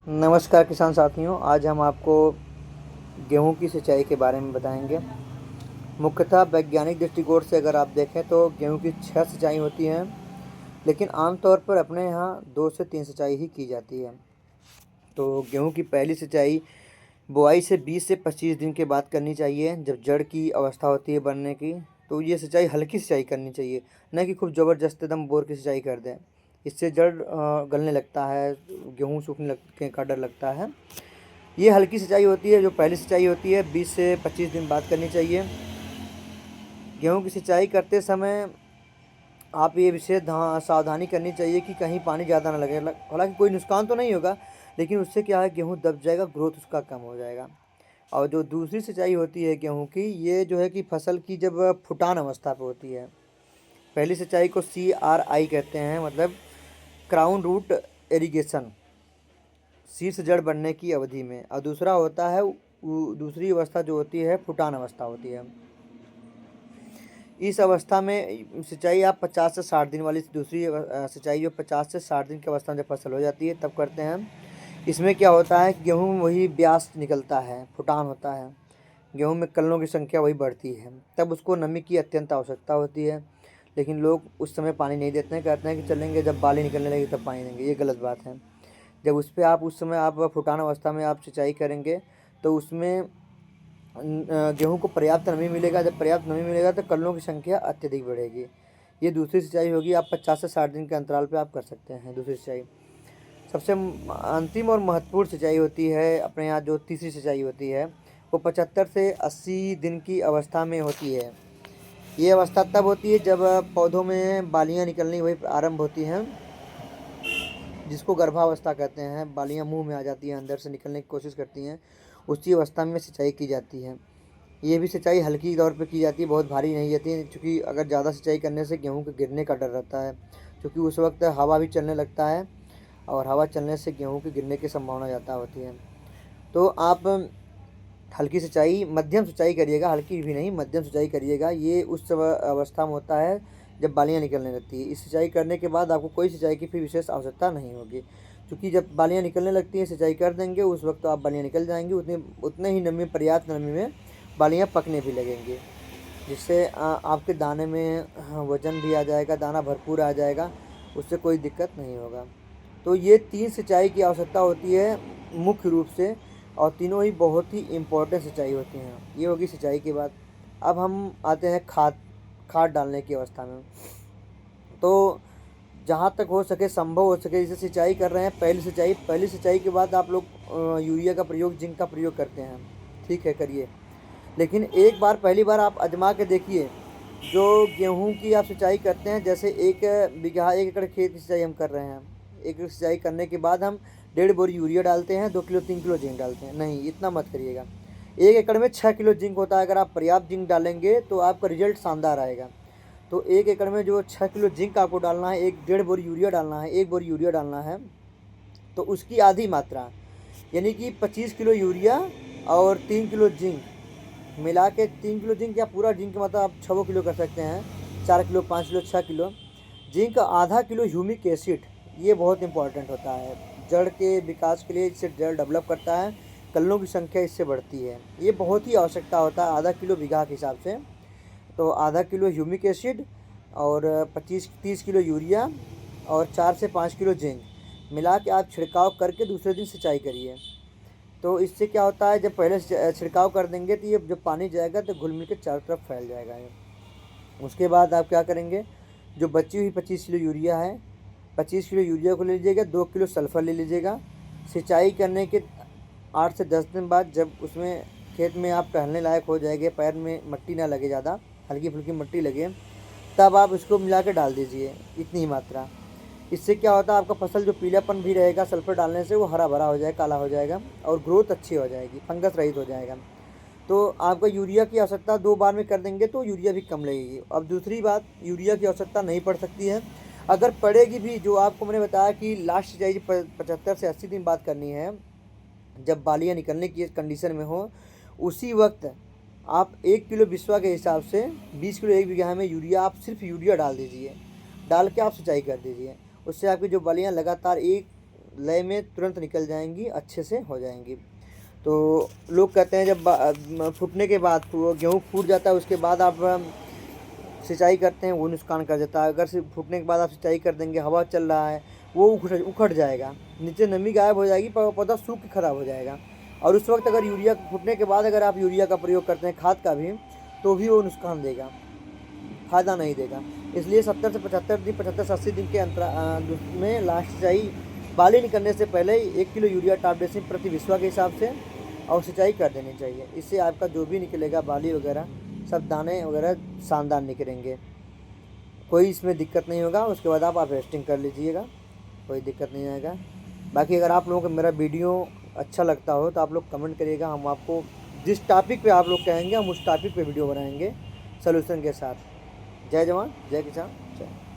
नमस्कार किसान साथियों, आज हम आपको गेहूं की सिंचाई के बारे में बताएंगे। मुख्यतः वैज्ञानिक दृष्टिकोण से अगर आप देखें तो गेहूं की 6 सिंचाई होती हैं, लेकिन आमतौर पर अपने यहाँ 2 से 3 सिंचाई ही की जाती है। तो गेहूं की पहली सिंचाई बुआई से 20 से 25 दिन के बाद करनी चाहिए, जब जड़ की अवस्था होती है बनने की। तो ये सिंचाई हल्की सिंचाई करनी चाहिए, न कि खूब ज़बरदस्त एकदम बोर की सिंचाई कर दें। इससे जड़ गलने लगता है, गेहूँ सूखने लगने का डर लगता है। ये हल्की सिंचाई होती है। जो पहली सिंचाई होती है 20 से 25 दिन बाद करनी चाहिए। गेहूं की सिंचाई करते समय आप ये विशेष सावधानी करनी चाहिए कि कहीं पानी ज़्यादा ना लगे। हालांकि कोई नुकसान तो नहीं होगा, लेकिन उससे क्या है, गेहूं दब जाएगा, ग्रोथ उसका कम हो जाएगा। और जो दूसरी सिंचाई होती है गेहूं की, ये जो है कि फसल की जब फुटान अवस्था पे होती है। पहली सिंचाई को CRI कहते हैं, मतलब क्राउन रूट इरिगेशन, शीर्ष जड़ बनने की अवधि में। और दूसरा होता है दूसरी अवस्था जो होती है फुटान अवस्था होती है। इस अवस्था में सिंचाई आप 50 से 60 दिन वाली दूसरी सिंचाई जो 50 से 60 दिन की अवस्था में जब फसल हो जाती है तब करते हैं। इसमें क्या होता है कि गेहूँ वही ब्यास निकलता है, फुटान होता है, गेहूँ में कलनों की संख्या वही बढ़ती है, तब उसको नमी की अत्यंत आवश्यकता होती है। लेकिन लोग उस समय पानी नहीं देते हैं, कहते हैं कि चलेंगे जब बाली निकलने लगी तब पानी देंगे। ये गलत बात है। जब उस पर आप उस समय आप फुटान अवस्था में आप सिंचाई करेंगे तो उसमें गेहूं को पर्याप्त नमी मिलेगा। जब पर्याप्त नमी मिलेगा तो कलनों की संख्या अत्यधिक बढ़ेगी। ये दूसरी सिंचाई होगी। आप 50 से 60 दिन के अंतराल पे आप कर सकते हैं दूसरी सिंचाई। सबसे अंतिम और महत्वपूर्ण सिंचाई होती है अपने यहाँ जो तीसरी सिंचाई होती है, वो 75 से 80 दिन की अवस्था में होती है। ये अवस्था तब होती है जब पौधों में बालियाँ निकलनी वही आरंभ होती हैं, जिसको गर्भावस्था कहते हैं। बालियाँ मुंह में आ जाती हैं, अंदर से निकलने की कोशिश करती हैं, उसी अवस्था में सिंचाई की जाती है। ये भी सिंचाई हल्की तौर पे की जाती है, बहुत भारी नहीं जाती है, क्योंकि अगर ज़्यादा सिंचाई करने से गेहूं के गिरने का डर रहता है, क्योंकि उस वक्त हवा भी चलने लगता है और हवा चलने से गेहूं के गिरने की संभावना ज़्यादा होती है। तो आप हल्की सिंचाई, मध्यम सिंचाई करिएगा, हल्की भी नहीं, मध्यम सिंचाई करिएगा। ये उस अवस्था में होता है जब बालियाँ निकलने लगती है। इस सिंचाई करने के बाद आपको कोई सिंचाई की फिर विशेष आवश्यकता नहीं होगी, क्योंकि जब बालियाँ निकलने लगती हैं सिंचाई कर देंगे उस वक्त तो आप बालियाँ निकल जाएंगी। उतने ही नमी, पर्याप्त नमी में बालियाँ पकने भी लगेंगी, जिससे आपके दाने में वज़न भी आ जाएगा, दाना भरपूर आ जाएगा, उससे कोई दिक्कत नहीं होगा। तो ये 3 सिंचाई की आवश्यकता होती है मुख्य रूप से, और तीनों ही बहुत ही इम्पोर्टेंट सिंचाई होती हैं। ये होगी सिंचाई के बाद। अब हम आते हैं खाद डालने की अवस्था में। तो जहाँ तक हो सके, संभव हो सके, जैसे सिंचाई कर रहे हैं, पहली सिंचाई के बाद आप लोग यूरिया का प्रयोग, जिंक का प्रयोग करते हैं, ठीक है, करिए। लेकिन एक बार, पहली बार आप आजमा के देखिए। जो गेहूं की आप सिंचाई करते हैं, जैसे 1 एकड़ खेत की सिंचाई हम कर रहे हैं, 1 एकड़ सिंचाई करने के बाद हम 1.5 बोरी यूरिया डालते हैं, 2 किलो 3 किलो जिंक डालते हैं। नहीं, इतना मत करिएगा। 1 एकड़ में 6 किलो जिंक होता है। अगर आप पर्याप्त जिंक डालेंगे तो आपका रिजल्ट शानदार आएगा। तो 1 एकड़ में जो 6 किलो जिंक आपको डालना है, 1.5 बोरी यूरिया डालना है, 1 बोरी यूरिया डालना है, तो उसकी आधी मात्रा, यानी कि 25 किलो यूरिया और 3 किलो जिंक मिला के, 3 किलो जिंक या पूरा जिंक मतलब आप 6 किलो कर सकते हैं, 4 किलो, 5 किलो, 6 किलो जिंक, आधा किलो ह्यूमिक एसिड। ये बहुत इंपॉर्टेंट होता है जड़ के विकास के लिए, इससे जड़ डेवलप करता है, कलनों की संख्या इससे बढ़ती है। ये बहुत ही आवश्यकता होता है आधा किलो बीघा के हिसाब से। तो आधा किलो ह्यूमिक एसिड और 25-30 किलो यूरिया और 4 से 5 किलो जिंक मिला के आप छिड़काव करके दूसरे दिन सिंचाई करिए। तो इससे क्या होता है, जब पहले छिड़काव कर देंगे तो ये जब पानी जाएगा तो घुल मिल के चारों तरफ फैल जाएगा ये। उसके बाद आप क्या करेंगे, जो बची हुई 25 किलो यूरिया है, 25 किलो यूरिया को ले लीजिएगा, 2 किलो सल्फ़र ले लीजिएगा। सिंचाई करने के 8 से 10 दिन बाद जब उसमें खेत में आप टहलने लायक हो जाएंगे, पैर में मट्टी ना लगे, ज़्यादा हल्की फुल्की मट्टी लगे, तब आप इसको मिला के डाल दीजिए, इतनी ही मात्रा। इससे क्या होता है, आपका फसल जो पीलापन भी रहेगा सल्फ़र डालने से, वो हरा भरा हो जाएगा, काला हो जाएगा, और ग्रोथ अच्छी हो जाएगी, फंगस रहित हो जाएगा। तो आपका यूरिया की आवश्यकता 2 बार में कर देंगे तो यूरिया भी कम लगेगी। अब दूसरी बात, यूरिया की आवश्यकता नहीं पड़ सकती है। अगर पड़ेगी भी, जो आपको मैंने बताया कि लास्ट सिंचाई 75 से 80 दिन बाद करनी है, जब बालियाँ निकलने की कंडीशन में हो, उसी वक्त आप 1 किलो बिस्वा के हिसाब से 20 किलो 1 बीघा में यूरिया, आप सिर्फ यूरिया डाल दीजिए, डाल के आप सिंचाई कर दीजिए। उससे आपकी जो बालियाँ लगातार लय में तुरंत निकल जाएंगी, अच्छे से हो जाएंगी। तो लोग कहते हैं जब फूटने के बाद गेहूँ फूट जाता है उसके बाद आप सिंचाई करते हैं वो नुकसान कर देता है। अगर सिर्फ फूटने के बाद आप सिंचाई कर देंगे, हवा चल रहा है, वो उखड़ जाएगा, नीचे नमी गायब हो जाएगी, पौधा सूख के खराब हो जाएगा। और उस वक्त अगर यूरिया फूटने के बाद अगर आप यूरिया का प्रयोग करते हैं, खाद का भी, तो भी वो नुकसान देगा, फ़ायदा नहीं देगा। इसलिए 70 से 75 दिन, 75 से 80 दिन के अंतराल में लास्ट सिंचाई बाली निकलने से पहले 1 किलो यूरिया टॉप ड्रेसिंग प्रति विस्वा के हिसाब से और सिंचाई कर देनी चाहिए। इससे आपका जो भी निकलेगा बाली वगैरह सब दाने वगैरह शानदार निकलेंगे, कोई इसमें दिक्कत नहीं होगा। उसके बाद आप हार्वेस्टिंग कर लीजिएगा, कोई दिक्कत नहीं आएगा। बाकी अगर आप लोगों को मेरा वीडियो अच्छा लगता हो तो आप लोग कमेंट करिएगा, हम आपको जिस टॉपिक पे आप लोग कहेंगे हम उस टॉपिक पे वीडियो बनाएंगे सलूशन के साथ। जय जवान जय किसान।